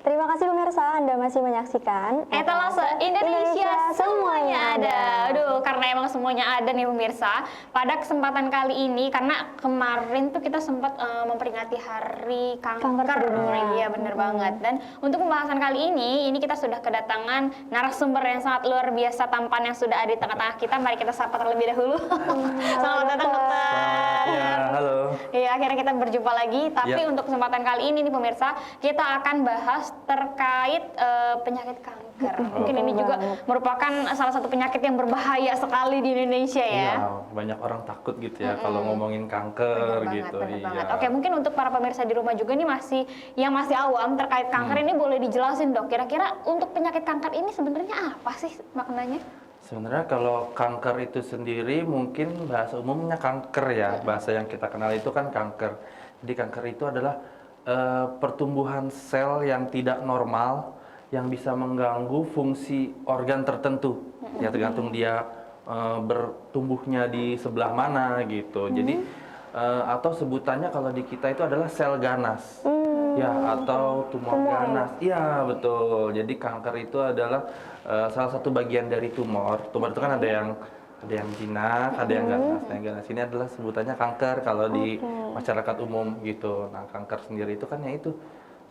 Terima kasih pemirsa, Anda masih menyaksikan Etalase Indonesia semuanya ada. Aduh, karena emang semuanya ada nih pemirsa. Pada kesempatan kali ini, karena kemarin tuh kita sempat memperingati Hari Kanker. Iya, bener banget. Dan untuk pembahasan kali ini kita sudah kedatangan narasumber yang sangat luar biasa, tampan yang sudah ada di tengah-tengah kita. Mari kita sapa terlebih dahulu. Selamat datang dokter. Ya, halo. Iya, akhirnya kita berjumpa lagi. Tapi untuk kesempatan kali ini nih pemirsa, kita akan bahas terkait penyakit kanker. Mungkin ini juga merupakan salah satu penyakit yang berbahaya sekali di Indonesia ya. Iya, banyak orang takut gitu ya kalau ngomongin kanker gitu. Bener banget. Oke, mungkin untuk para pemirsa di rumah juga nih yang masih awam terkait kanker ini boleh dijelasin dok. Kira-kira untuk penyakit kanker ini sebenarnya apa sih maknanya? Sebenarnya kalau kanker itu sendiri mungkin bahasa umumnya kanker ya. Bahasa yang kita kenal itu kan kanker. Jadi kanker itu adalah pertumbuhan sel yang tidak normal yang bisa mengganggu fungsi organ tertentu. Ya tergantung dia bertumbuhnya di sebelah mana gitu. Jadi atau sebutannya kalau di kita itu adalah sel ganas. Ya, atau tumor ganas. Iya, betul. Jadi kanker itu adalah salah satu bagian dari tumor. Tumor itu kan ada yang jinak, ada yang ganas. Nah, yang ganas ini adalah sebutannya kanker kalau di masyarakat umum gitu. Nah, kanker sendiri itu kan ya itu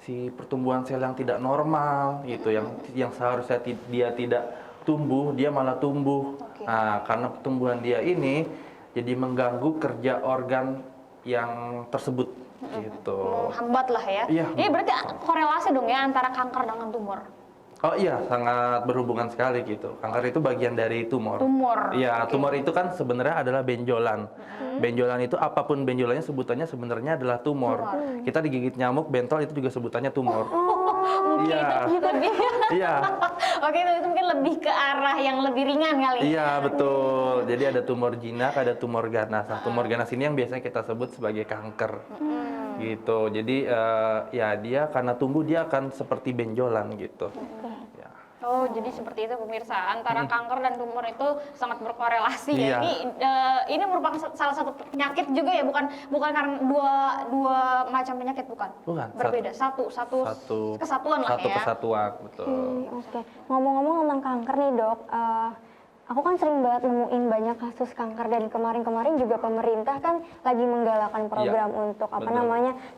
si pertumbuhan sel yang tidak normal gitu, yang seharusnya dia tidak tumbuh, dia malah tumbuh. Nah, karena pertumbuhan dia ini jadi mengganggu kerja organ yang tersebut gitu. Menghambat lah ya. Iya. Ini berarti korelasi dong ya antara kanker dengan tumor. Oh iya, sangat berhubungan sekali gitu. Kanker itu bagian dari tumor. Iya, tumor itu kan sebenarnya adalah benjolan. Benjolan itu apapun benjolannya sebutannya sebenarnya adalah tumor. Kita digigit nyamuk, bentol itu juga sebutannya tumor. Iya. Iya. Oke, itu mungkin lebih ke arah yang lebih ringan kali. Iya, betul. Jadi ada tumor jinak, ada tumor ganas. Nah, tumor ganas ini yang biasanya kita sebut sebagai kanker. Gitu. Jadi ya dia karena tumbuh dia akan seperti benjolan gitu. Ya. Oh, jadi seperti itu pemirsa. Antara kanker dan tumor itu sangat berkorelasi Iya. ya. Ini merupakan salah satu penyakit juga ya, bukan karena dua macam penyakit bukan. Berbeda. Satu kesatuan lah ya. Satu kesatuan, betul. Oke. Ngomong-ngomong tentang kanker nih dok, aku kan sering banget nemuin banyak kasus kanker dan kemarin-kemarin juga pemerintah kan lagi menggalakkan program untuk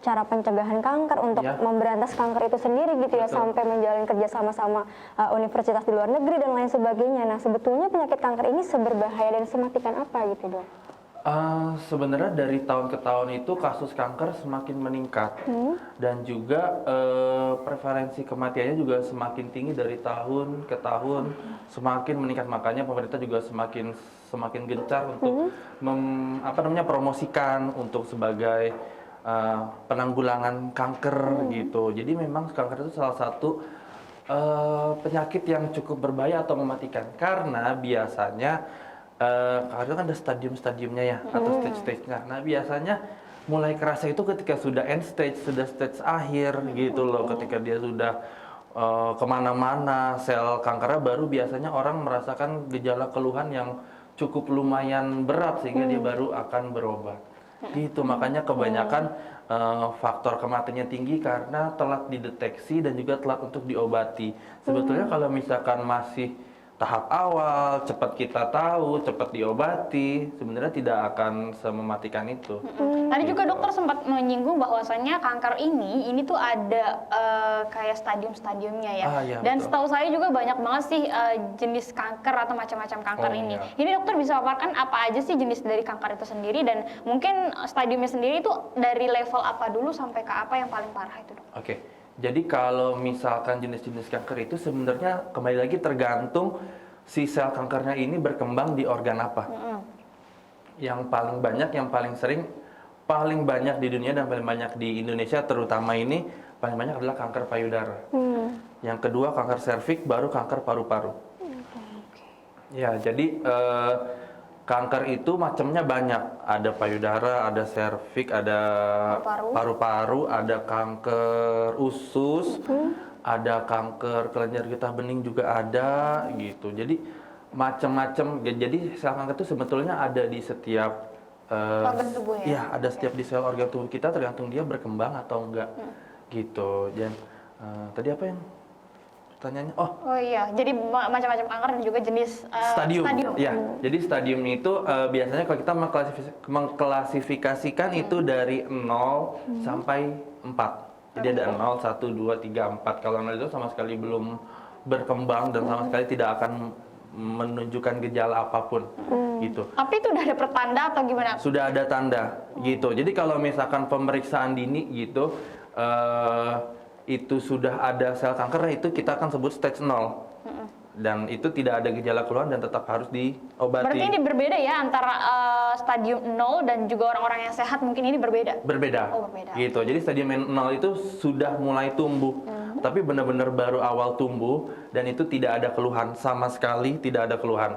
cara pencegahan kanker, untuk memberantas kanker itu sendiri gitu ya, sampai menjalin kerja sama-sama universitas di luar negeri dan lain sebagainya. Nah, sebetulnya penyakit kanker ini seberbahaya dan sematikan apa gitu dok? Sebenarnya dari tahun ke tahun itu kasus kanker semakin meningkat dan juga prevalensi kematiannya juga semakin tinggi dari tahun ke tahun, semakin meningkat. Makanya pemerintah juga semakin gencar untuk promosikan untuk sebagai penanggulangan kanker gitu. Jadi memang kanker itu salah satu penyakit yang cukup berbahaya atau mematikan karena biasanya karena kan ada stadium-stadiumnya ya atau stage-stage-nya. Nah, biasanya mulai kerasa itu ketika sudah end stage, sudah stage akhir gitu loh. Ketika dia sudah kemana-mana, sel kankernya baru biasanya orang merasakan gejala keluhan yang cukup lumayan berat sehingga dia baru akan berobat. Gitu, makanya kebanyakan faktor kematiannya tinggi karena telat dideteksi dan juga telat untuk diobati. Sebetulnya kalau misalkan masih tahap awal, cepat kita tahu, cepat diobati, sebenarnya tidak akan semematikan itu. Tadi juga dokter sempat menyinggung bahwasannya kanker ini tuh ada kayak stadium-stadiumnya ya. Iya, dan betul. setahu saya juga banyak banget sih jenis kanker atau macam-macam kanker ini. Iya. Ini dokter bisa paparkan apa aja sih jenis dari kanker itu sendiri dan mungkin stadiumnya sendiri itu dari level apa dulu sampai ke apa yang paling parah itu dok? Oke. Jadi kalau misalkan jenis-jenis kanker itu sebenarnya kembali lagi tergantung si sel kankernya ini berkembang di organ apa. Yang paling banyak, yang paling sering, paling banyak di dunia dan paling banyak di Indonesia terutama ini paling banyak adalah kanker payudara. Yang kedua kanker serviks, baru kanker paru-paru. Ya, jadi kanker itu macamnya banyak. Ada payudara, ada serviks, ada paru-paru, ada kanker usus, ada kanker kelenjar getah bening juga ada gitu. Jadi macam-macam. Jadi sel kanker itu sebetulnya ada di setiap organ tubuh ya? Iya, ada setiap di sel organ tubuh kita tergantung dia berkembang atau enggak gitu. Dan Tadi apa yang pertanyaannya? Oh, Oh iya, jadi macam-macam kanker dan juga jenis stadium. stadium. Ya, jadi stadium itu biasanya kalau kita mengklasifikasikan itu dari 0 sampai 4. Jadi ada 0, 1, 2, 3, 4. Kalau 0 itu sama sekali belum berkembang dan sama sekali tidak akan menunjukkan gejala apapun gitu. Tapi itu udah ada pertanda atau gimana? Sudah ada tanda gitu. Jadi kalau misalkan pemeriksaan dini gitu itu sudah ada sel kanker, itu kita akan sebut stage 0. Dan itu tidak ada gejala keluhan dan tetap harus diobati. Berarti ini berbeda ya antara stadium 0 dan juga orang-orang yang sehat, mungkin ini berbeda? Berbeda. Oh, berbeda. Gitu. Jadi stadium 0 itu sudah mulai tumbuh. Tapi benar-benar baru awal tumbuh dan itu tidak ada keluhan, sama sekali tidak ada keluhan.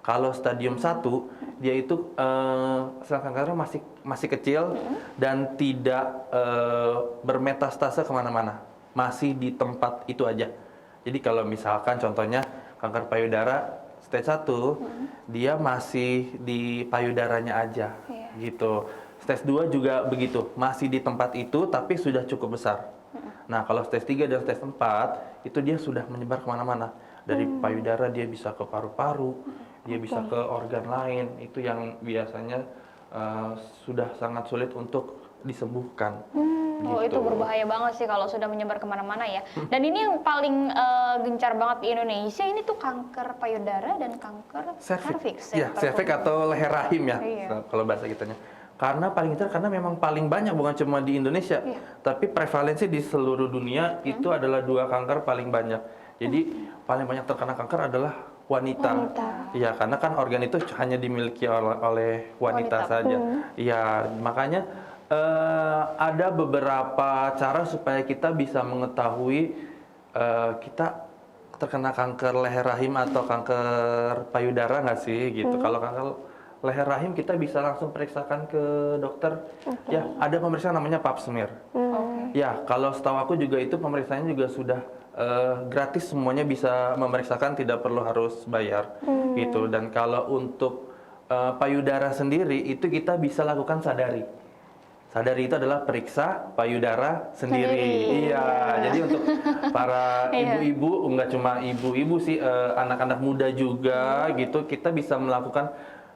Kalau stadium 1, dia itu sel kankernya masih kecil dan tidak bermetastase kemana-mana. Masih di tempat itu aja. Jadi kalau misalkan contohnya kanker payudara stage 1, dia masih di payudaranya aja, gitu. Stage 2 juga begitu, masih di tempat itu tapi sudah cukup besar. Nah kalau stage 3 dan stage 4, itu dia sudah menyebar kemana-mana. Dari payudara dia bisa ke paru-paru, dia bisa ke organ lain, itu yang biasanya sudah sangat sulit untuk disembuhkan. Oh, itu berbahaya banget sih kalau sudah menyebar kemana-mana ya. Dan ini yang paling gencar banget di Indonesia, ini tuh kanker payudara dan kanker cervix. Ya, cervix atau leher rahim ya, Iya. kalau bahasa kitanya. Karena paling gencar, karena memang paling banyak, bukan cuma di Indonesia, tapi prevalensi di seluruh dunia itu adalah 2 kanker paling banyak. Jadi paling banyak terkena kanker adalah wanita. Iya, karena kan organ itu hanya dimiliki oleh wanita saja. Iya, makanya ada beberapa cara supaya kita bisa mengetahui kita terkena kanker leher rahim atau kanker payudara nggak sih gitu. Kalau kanker leher rahim kita bisa langsung periksakan ke dokter. Ya, ada pemeriksaan namanya pap smear. Ya, kalau setahu aku juga itu pemeriksaannya juga sudah gratis, semuanya bisa memeriksakan, tidak perlu harus bayar gitu. Dan kalau untuk payudara sendiri itu kita bisa lakukan sadari. Sadari itu adalah periksa payudara sendiri. Iya, jadi untuk para ibu-ibu, enggak cuma ibu-ibu sih, anak-anak muda juga gitu, kita bisa melakukan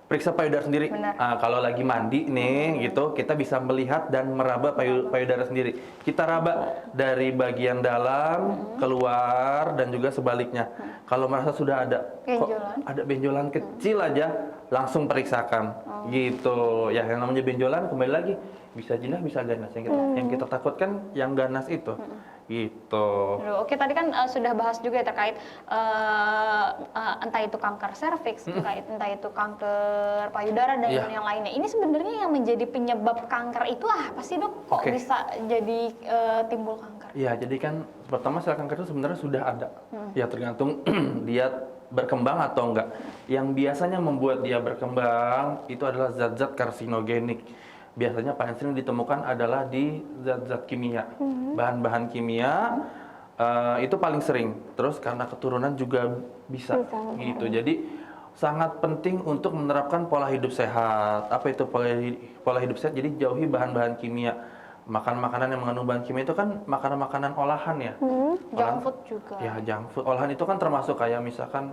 periksa payudara sendiri. Kalau lagi mandi nih gitu, kita bisa melihat dan meraba payudara sendiri. Kita raba dari bagian dalam, keluar, dan juga sebaliknya. Kalau merasa sudah ada benjolan, kok ada benjolan kecil aja, langsung periksakan. Gitu. Ya, yang namanya benjolan kembali lagi bisa jinak, bisa ganas. Yang kita takutkan yang ganas itu. Gitu. Oke, tadi kan sudah bahas juga ya terkait entah itu kanker serviks, entah itu kanker payudara dan yang lainnya. Ini sebenarnya yang menjadi penyebab kanker itu apa sih, Dok? Kok bisa jadi timbul kanker? Iya, jadi kan pertama sel kanker itu sebenarnya sudah ada. Ya tergantung dia berkembang atau enggak. Yang biasanya membuat dia berkembang itu adalah zat-zat karsinogenik. Biasanya paling sering ditemukan adalah di zat-zat kimia, bahan-bahan kimia itu paling sering. Terus karena keturunan juga bisa gitu. Jadi sangat penting untuk menerapkan pola hidup sehat. Apa itu pola hidup sehat? Jadi jauhi bahan-bahan kimia. Makan makanan yang mengandung bahan kimia itu kan makanan-makanan olahan ya. Junk food juga. Ya, junk food. Olahan itu kan termasuk kayak misalkan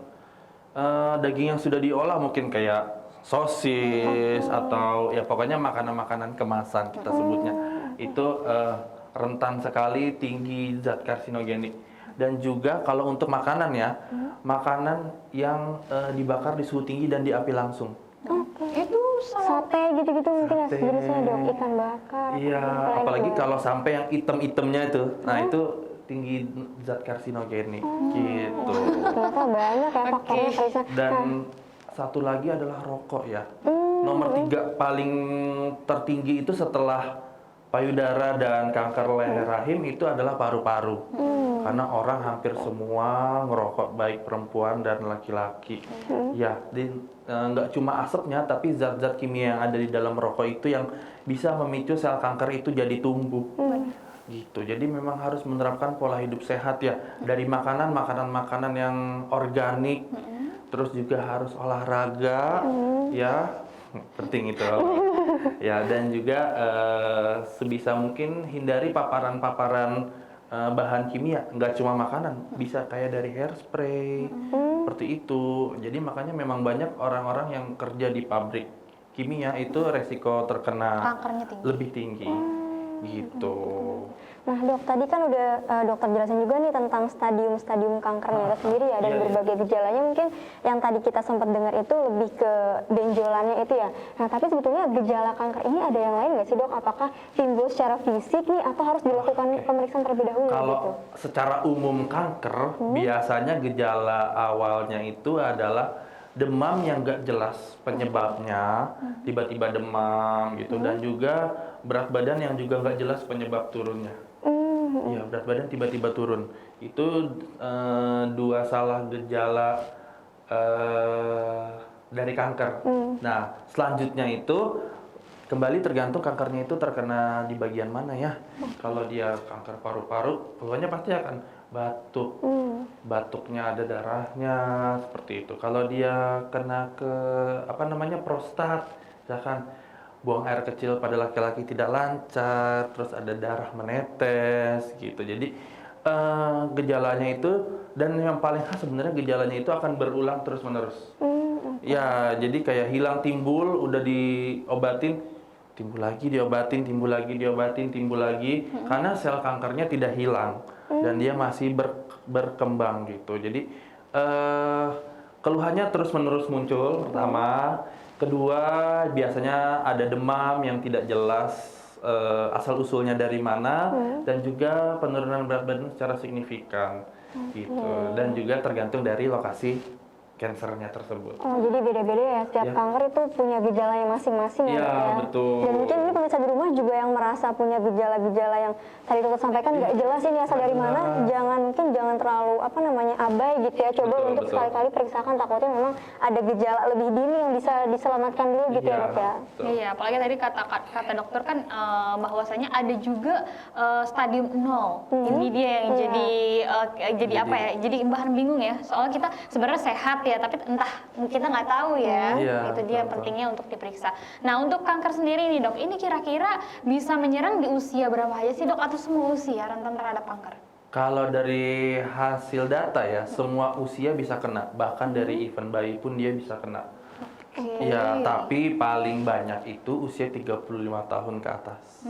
daging yang sudah diolah, mungkin kayak sosis atau ya pokoknya makanan-makanan kemasan kita sebutnya. Itu rentan sekali tinggi zat karsinogenik. Dan juga kalau untuk makanan ya, makanan yang dibakar di suhu tinggi dan di api langsung. Itu sate gitu-gitu mungkin ya sejenisnya, Dok, ikan bakar. Iya, apalagi kalau sampai yang item-itemnya itu. Nah, itu tinggi zat karsinogenik gitu. Ternyata banyak ya faktornya, Karisa. Dan satu lagi adalah rokok ya. Nomor 3 paling tertinggi itu setelah payudara dan kanker leher rahim itu adalah paru-paru. Karena orang hampir semua ngerokok, baik perempuan dan laki-laki. Ya, nggak cuma asapnya, tapi zat-zat kimia yang ada di dalam rokok itu yang bisa memicu sel kanker itu jadi tumbuh. Gitu. Jadi memang harus menerapkan pola hidup sehat ya. Dari makanan-makanan yang organik, terus juga harus olahraga, ya penting itu. Ya, dan juga sebisa mungkin hindari paparan-paparan bahan kimia, nggak cuma makanan, bisa kayak dari hairspray, seperti itu. Jadi makanya memang banyak orang-orang yang kerja di pabrik kimia itu resiko terkena Kankernya tinggi. lebih tinggi, gitu. Nah dok, tadi kan udah dokter jelasin juga nih tentang stadium-stadium kankernya itu sendiri ya, dan iya, iya. berbagai gejalanya mungkin yang tadi kita sempat dengar itu lebih ke benjolannya itu ya. Nah tapi sebetulnya gejala kanker ini ada yang lain nggak sih dok? Apakah timbul secara fisik nih atau harus dilakukan pemeriksaan terlebih dahulu Kalau gitu? secara umum kanker, biasanya gejala awalnya itu adalah demam yang nggak jelas penyebabnya, tiba-tiba demam gitu, dan juga berat badan yang juga nggak jelas penyebab turunnya. Iya, berat badan tiba-tiba turun. Itu dua salah gejala dari kanker. Nah, selanjutnya itu kembali tergantung kankernya itu terkena di bagian mana ya. Kalau dia kanker paru-paru, keluarnya pasti akan batuk. Batuknya ada darahnya, seperti itu. Kalau dia kena ke prostat, misalkan buang air kecil pada laki-laki tidak lancar, terus ada darah menetes gitu. Jadi gejalanya itu, dan yang paling khas sebenarnya gejalanya itu akan berulang terus-menerus. Ya, jadi kayak hilang timbul, udah diobatin, timbul lagi diobatin, timbul lagi diobatin, timbul lagi, karena sel kankernya tidak hilang dan dia masih berkembang gitu. Jadi keluhannya terus-menerus muncul pertama. Kedua, biasanya ada demam yang tidak jelas asal-usulnya dari mana, dan juga penurunan berat badan secara signifikan gitu. Dan juga tergantung dari lokasi kansernya tersebut. Oh, jadi beda-beda ya, setiap Ya. kanker itu punya gejalanya masing-masing ya, Iya, Dok, ya? betul. Dan mungkin ini pemirsa di rumah juga yang merasa punya gejala-gejala yang tadi dokter sampaikan nggak jelas ini asal dari mana, jangan terlalu abai gitu ya. Coba Betul, untuk betul. sekali-kali periksakan, takutnya memang ada gejala lebih dini yang bisa diselamatkan dulu gitu ya, Dok ya. betul. Iya, apalagi tadi kata dokter kan bahwasanya ada juga stadium 0. Ini dia yang jadi apa ya? Jadi bahan bingung ya. Soalnya kita sebenarnya sehat ya, tapi entah kita nggak tahu ya. Iya, Itu dia betul. pentingnya untuk diperiksa. Nah, untuk kanker sendiri nih, Dok, ini kira-kira bisa menyerang di usia berapa aja sih, Dok? Atau semua usia rentan terhadap kanker? Kalau dari hasil data ya, semua usia bisa kena. Bahkan dari even bayi pun dia bisa kena. Ya, tapi paling banyak itu usia 35 tahun ke atas.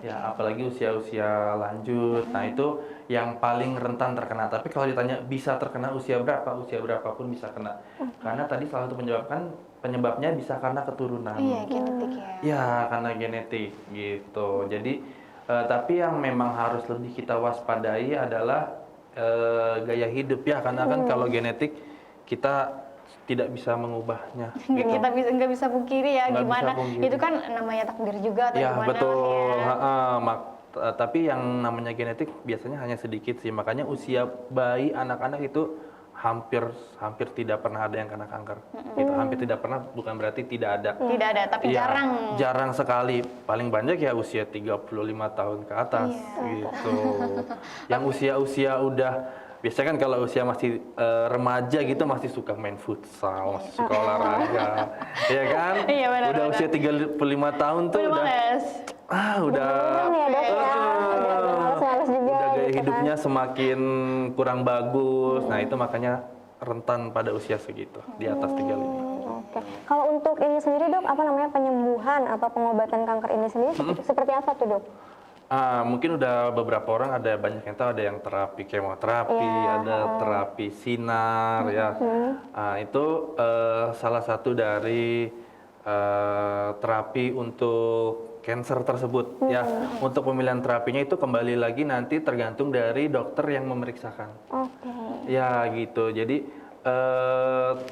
Ya, apalagi usia-usia lanjut. Nah, itu yang paling rentan terkena. Tapi kalau ditanya bisa terkena usia berapapun bisa kena. Karena tadi salah satu penyebabnya bisa karena keturunan. Iya, genetik ya. Ya, karena genetik gitu. Jadi, tapi yang memang harus lebih kita waspadai adalah gaya hidup ya. Karena kan kalau genetik kita tidak bisa mengubahnya. Gitu. Kita nggak bisa pungkiri ya Nggak gimana. bisa pungkiri. Itu kan namanya takdir juga atau Ya, gimana betul. ya. Tapi yang namanya genetik biasanya hanya sedikit sih. Makanya usia bayi anak-anak itu hampir tidak pernah ada yang kena kanker. Gitu. Hampir tidak pernah bukan berarti tidak ada. Tidak ada, tapi Ya, jarang. jarang sekali. Paling banyak ya usia 35 tahun ke atas gitu. Yang usia-usia udah biasanya kan kalau usia masih remaja gitu masih suka main futsal, masih suka olahraga. Ya kan? Iya, benar, Udah benar. usia 35 tahun tuh Udah udah males. udah Beneran ya, Dok ya. Udah males-males juga udah gaya gitu kan. hidupnya semakin kurang bagus. Nah, itu makanya rentan pada usia segitu, di atas 35. Oke. Kalau untuk ini sendiri, Dok, penyembuhan atau pengobatan kanker ini sendiri seperti apa tuh, Dok? Mungkin udah beberapa orang ada banyak yang tahu, ada yang terapi kemoterapi, ada terapi sinar ya. Itu salah satu dari terapi untuk cancer tersebut ya. Untuk pemilihan terapinya itu kembali lagi nanti tergantung dari dokter yang memeriksakan. Oke. Ya gitu. Jadi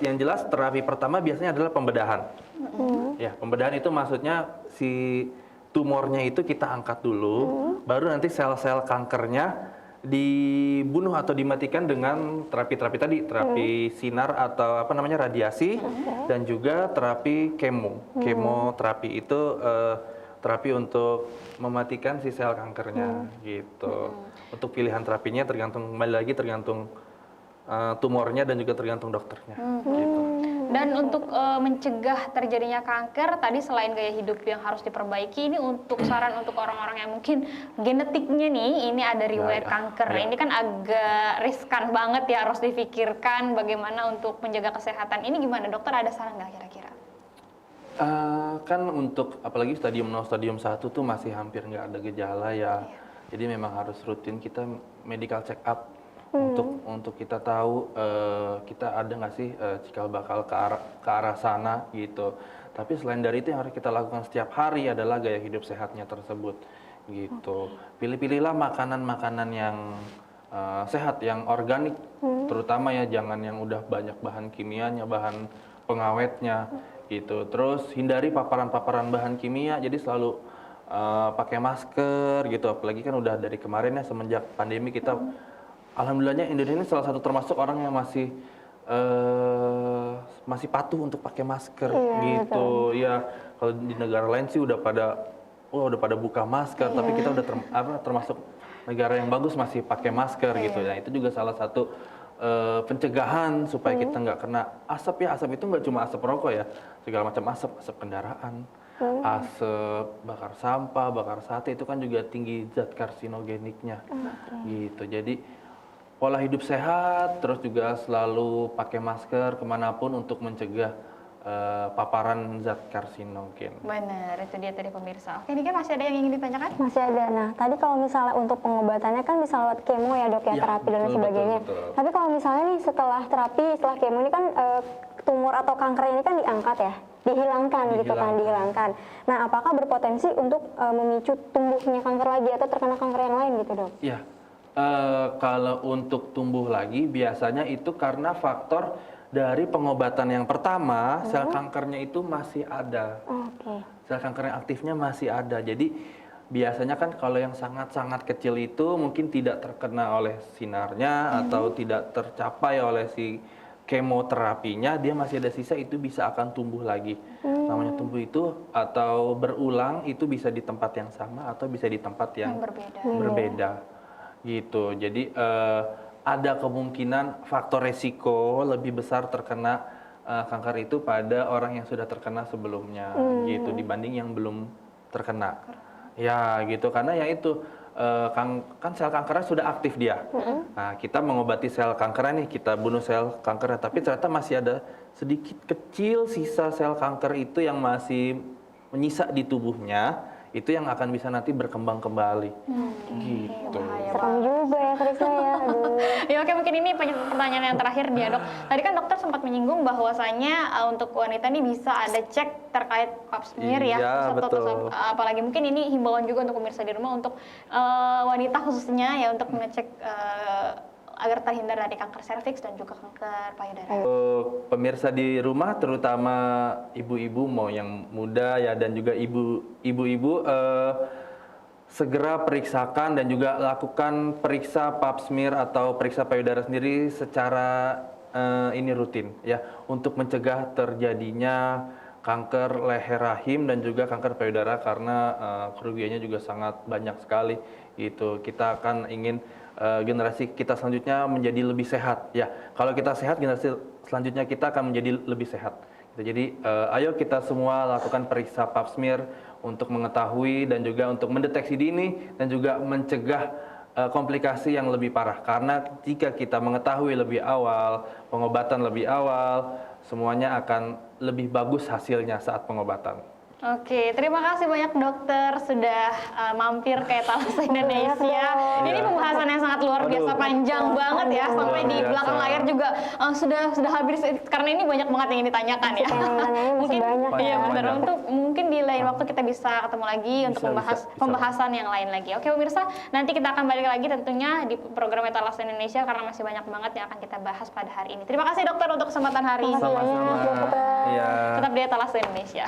yang jelas terapi pertama biasanya adalah pembedahan. Ya, pembedahan itu maksudnya si tumornya itu kita angkat dulu, baru nanti sel-sel kankernya dibunuh atau dimatikan dengan terapi-terapi tadi, terapi sinar atau radiasi, dan juga terapi kemoterapi itu terapi untuk mematikan si sel kankernya gitu. Untuk pilihan terapinya tergantung tumornya dan juga tergantung dokternya gitu. Dan untuk mencegah terjadinya kanker, tadi selain gaya hidup yang harus diperbaiki, ini untuk saran untuk orang-orang yang mungkin genetiknya nih, ini ada riwayat kanker. Ini kan agak riskan banget ya, harus difikirkan bagaimana untuk menjaga kesehatan. Ini gimana dokter, ada saran nggak kira-kira? Kan untuk apalagi stadium 0, stadium 1 tuh masih hampir nggak ada gejala ya. Jadi memang harus rutin kita medical check up untuk kita tahu kita ada nggak sih cikal bakal ke arah sana gitu. Tapi selain dari itu yang harus kita lakukan setiap hari adalah gaya hidup sehatnya tersebut gitu. Pilih-pilihlah makanan-makanan yang sehat, yang organik, terutama ya jangan yang udah banyak bahan kimianya, bahan pengawetnya gitu. Terus hindari paparan-paparan bahan kimia, jadi selalu pakai masker gitu. Apalagi kan udah dari kemarin ya, semenjak pandemi kita alhamdulillahnya Indonesia ini salah satu termasuk orang yang masih patuh untuk pakai masker gitu. Ya kalau di negara lain sih udah pada buka masker, tapi kita udah termasuk negara yang bagus masih pakai masker gitu. Nah itu juga salah satu pencegahan supaya kita nggak kena asap ya. Asap itu nggak cuma asap rokok ya, segala macam asap, asap kendaraan, asap bakar sampah, bakar sate, itu kan juga tinggi zat karsinogeniknya gitu. Jadi pola hidup sehat, terus juga selalu pakai masker kemanapun untuk mencegah paparan zat karsinogen. Benar, itu dia tadi pemirsa. Oke, ini kan masih ada yang ingin ditanyakan? Masih ada. Nah, tadi kalau misalnya untuk pengobatannya kan bisa lewat kemo ya dok ya, terapi dan lain sebagainya. Betul. Tapi kalau misalnya nih setelah terapi, setelah kemo ini kan tumor atau kanker ini kan diangkat ya, dihilangkan gitu kan, dihilangkan. Nah, apakah berpotensi untuk memicu tumbuhnya kanker lagi atau terkena kanker yang lain gitu dok? Iya, kalau untuk tumbuh lagi biasanya itu karena faktor dari pengobatan yang pertama, sel kankernya itu masih ada. Sel kanker yang aktifnya masih ada. Jadi biasanya kan kalau yang sangat-sangat kecil itu mungkin tidak terkena oleh sinarnya atau tidak tercapai oleh si kemoterapinya, dia masih ada sisa, itu bisa akan tumbuh lagi. Namanya tumbuh itu atau berulang itu bisa di tempat yang sama atau bisa di tempat yang berbeda. Gitu. Jadi ada kemungkinan faktor resiko lebih besar terkena kanker itu pada orang yang sudah terkena sebelumnya gitu dibanding yang belum terkena. Ya gitu, karena ya itu kan sel kankernya sudah aktif dia. Nah, kita mengobati sel kankernya nih, kita bunuh sel kankernya, tapi ternyata masih ada sedikit kecil sisa sel kanker itu yang masih menyisa di tubuhnya, itu yang akan bisa nanti berkembang kembali. Gitu. Serem juga ya Krisna ya. Aduh. Ya oke, mungkin ini pertanyaan yang terakhir dia dok. Tadi kan dokter sempat menyinggung bahwasanya untuk wanita ini bisa ada cek terkait pap smear ya. Betul. Apalagi mungkin ini himbauan juga untuk pemirsa di rumah untuk wanita khususnya ya untuk mengecek agar terhindar dari kanker serviks dan juga kanker payudara. Pemirsa di rumah, terutama ibu-ibu mau yang muda ya dan juga ibu-ibu segera periksakan dan juga lakukan periksa pap smear atau periksa payudara sendiri secara ini rutin ya untuk mencegah terjadinya kanker leher rahim dan juga kanker payudara karena kerugiannya juga sangat banyak sekali gitu. Kita akan ingin generasi kita selanjutnya menjadi lebih sehat ya. Kalau kita sehat, generasi selanjutnya kita akan menjadi lebih sehat. Jadi ayo kita semua lakukan periksa pap smear untuk mengetahui dan juga untuk mendeteksi dini dan juga mencegah komplikasi yang lebih parah. Karena jika kita mengetahui lebih awal, pengobatan lebih awal, semuanya akan lebih bagus hasilnya saat pengobatan. Oke, terima kasih banyak dokter sudah mampir ke Etalas Indonesia. Ini pembahasan yang sangat luar biasa, panjang banget ya, sampai di belakang layar juga sudah habis karena ini banyak banget yang ditanyakan ya. Mungkin iya benar, untuk mungkin di lain waktu kita bisa ketemu lagi untuk membahas pembahasan yang lain lagi. Oke pemirsa, nanti kita akan balik lagi tentunya di program Etalas Indonesia karena masih banyak banget yang akan kita bahas pada hari ini. Terima kasih dokter untuk kesempatan hari ini. Sama-sama. Tetap di Etalas Indonesia.